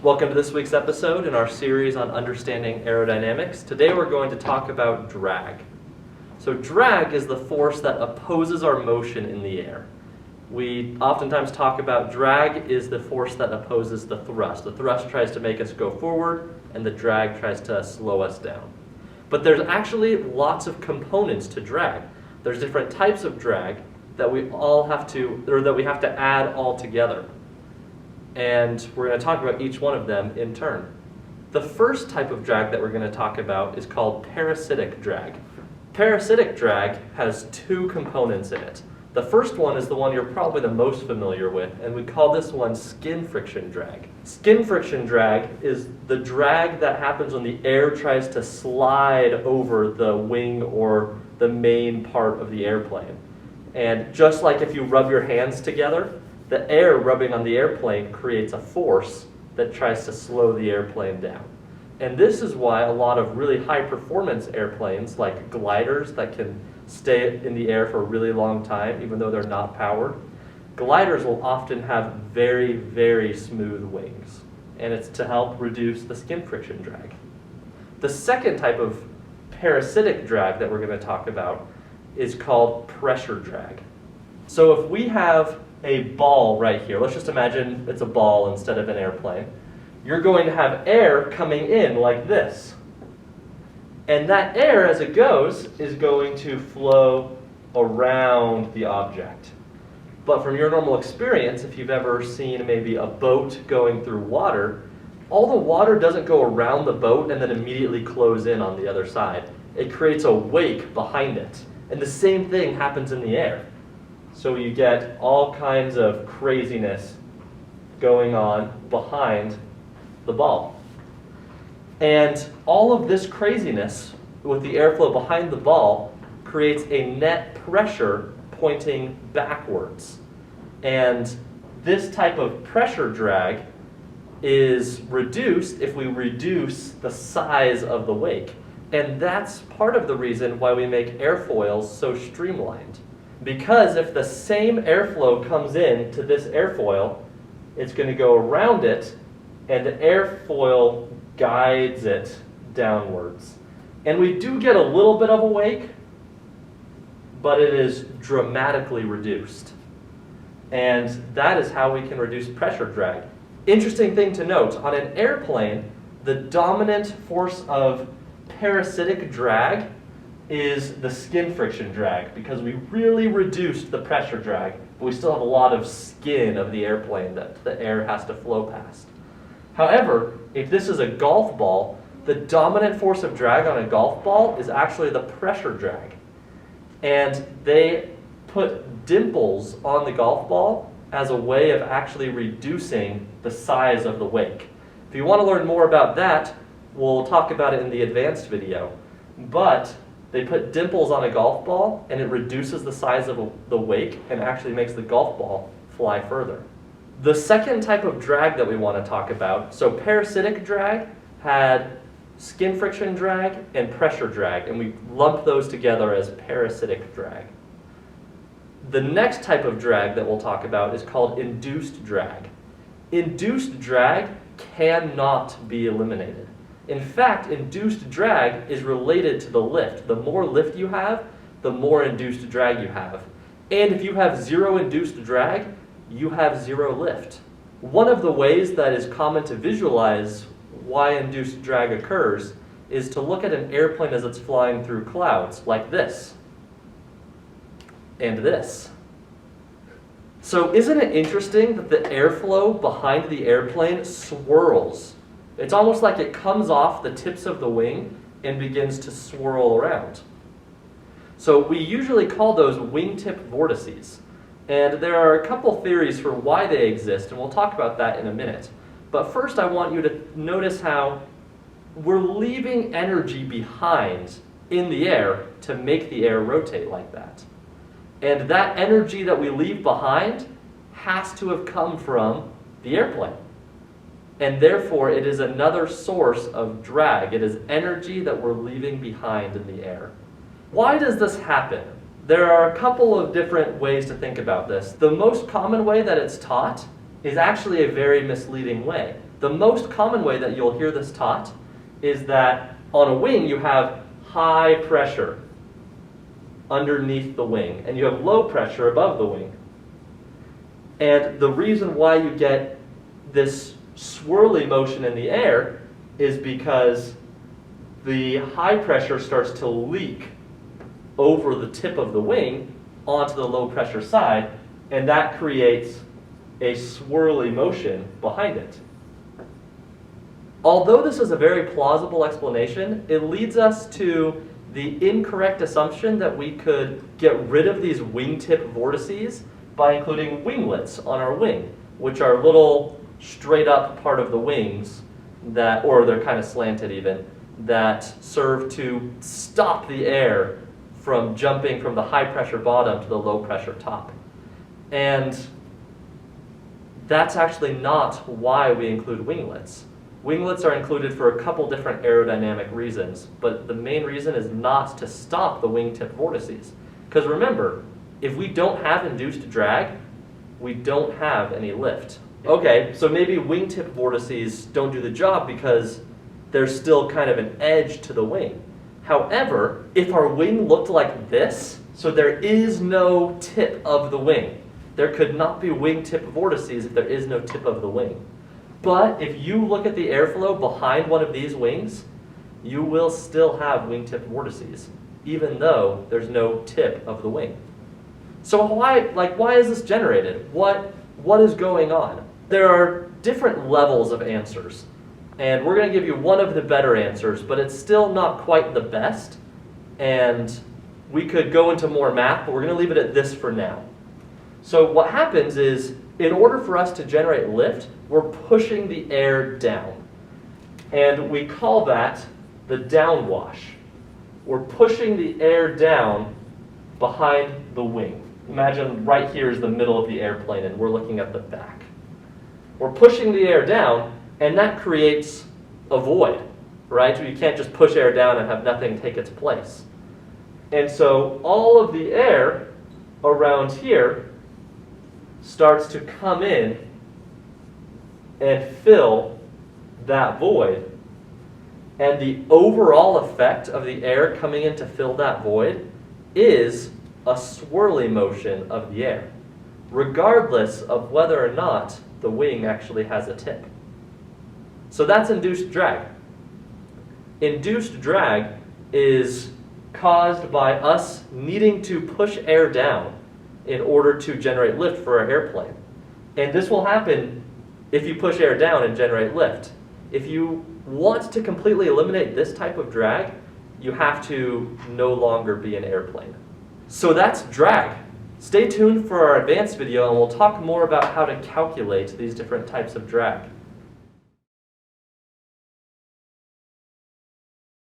Welcome to this week's episode in our series on understanding aerodynamics. Today we're going to talk about drag. So drag is the force that opposes our motion in the air. We oftentimes talk about drag is the force that opposes the thrust. The thrust tries to make us go forward and the drag tries to slow us down. But there's actually lots of components to drag. There's different types of drag that we have to add all together. And we're going to talk about each one of them in turn. The first type of drag that we're going to talk about is called parasitic drag. Parasitic drag has two components in it. The first one is the one you're probably the most familiar with, and we call this one skin friction drag. Skin friction drag is the drag that happens when the air tries to slide over the wing or the main part of the airplane. And just like if you rub your hands together, the air rubbing on the airplane creates a force that tries to slow the airplane down. And this is why a lot of really high performance airplanes, like gliders that can stay in the air for a really long time even though they're not powered, gliders will often have very, very smooth wings. And it's to help reduce the skin friction drag. The second type of parasitic drag that we're going to talk about is called pressure drag. So if we have a ball right here, let's just imagine it's a ball instead of an airplane, you're going to have air coming in like this. And that air, as it goes, is going to flow around the object. But from your normal experience, if you've ever seen maybe a boat going through water, all the water doesn't go around the boat and then immediately close in on the other side. It creates a wake behind it. And the same thing happens in the air. So you get all kinds of craziness going on behind the ball. And all of this craziness with the airflow behind the ball creates a net pressure pointing backwards. And this type of pressure drag is reduced if we reduce the size of the wake. And that's part of the reason why we make airfoils so streamlined. Because if the same airflow comes in to this airfoil, it's going to go around it, and the airfoil guides it downwards. And we do get a little bit of a wake, but it is dramatically reduced. And that is how we can reduce pressure drag. Interesting thing to note, on an airplane, the dominant force of parasitic drag is the skin friction drag, because we really reduced the pressure drag, but we still have a lot of skin of the airplane that the air has to flow past. However, if this is a golf ball, the dominant force of drag on a golf ball is actually the pressure drag. And they put dimples on the golf ball as a way of actually reducing the size of the wake. If you want to learn more about that, we'll talk about it in the advanced video. But they put dimples on a golf ball, and it reduces the size of the wake and actually makes the golf ball fly further. The second type of drag that we want to talk about, so parasitic drag had skin friction drag and pressure drag, and we lump those together as parasitic drag. The next type of drag that we'll talk about is called induced drag. Induced drag cannot be eliminated. In fact, induced drag is related to the lift. The more lift you have, the more induced drag you have. And if you have zero induced drag, you have zero lift. One of the ways that is common to visualize why induced drag occurs is to look at an airplane as it's flying through clouds, like this, and this. So isn't it interesting that the airflow behind the airplane swirls? It's almost like it comes off the tips of the wing and begins to swirl around. So we usually call those wingtip vortices. And there are a couple theories for why they exist, and we'll talk about that in a minute. But first I want you to notice how we're leaving energy behind in the air to make the air rotate like that. And that energy that we leave behind has to have come from the airplane. And therefore, it is another source of drag. It is energy that we're leaving behind in the air. Why does this happen? There are a couple of different ways to think about this. The most common way that it's taught is actually a very misleading way. The most common way that you'll hear this taught is that on a wing you have high pressure underneath the wing, and you have low pressure above the wing. And the reason why you get this swirly motion in the air is because the high pressure starts to leak over the tip of the wing onto the low pressure side, and that creates a swirly motion behind it. Although this is a very plausible explanation, it leads us to the incorrect assumption that we could get rid of these wingtip vortices by including winglets on our wing, which are little straight up part of the wings that, or they're kind of slanted even, that serve to stop the air from jumping from the high pressure bottom to the low pressure top. And that's actually not why we include winglets. Winglets are included for a couple different aerodynamic reasons, but the main reason is not to stop the wingtip vortices. Because remember, if we don't have induced drag, we don't have any lift. Okay, so maybe wingtip vortices don't do the job because there's still kind of an edge to the wing. However, if our wing looked like this, so there is no tip of the wing, there could not be wingtip vortices if there is no tip of the wing. But if you look at the airflow behind one of these wings, you will still have wingtip vortices, even though there's no tip of the wing. So why is this generated? What is going on? There are different levels of answers, and we're going to give you one of the better answers, but it's still not quite the best, and we could go into more math, but we're going to leave it at this for now. So what happens is, in order for us to generate lift, we're pushing the air down. And we call that the downwash. We're pushing the air down behind the wing. Imagine right here is the middle of the airplane and we're looking at the back. We're pushing the air down, and that creates a void, right? You can't just push air down and have nothing take its place. And so all of the air around here starts to come in and fill that void. And the overall effect of the air coming in to fill that void is a swirly motion of the air, regardless of whether or not the wing actually has a tip. So that's induced drag. Induced drag is caused by us needing to push air down in order to generate lift for our airplane. And this will happen if you push air down and generate lift. If you want to completely eliminate this type of drag, you have to no longer be an airplane. So that's drag. Stay tuned for our advanced video and we'll talk more about how to calculate these different types of drag.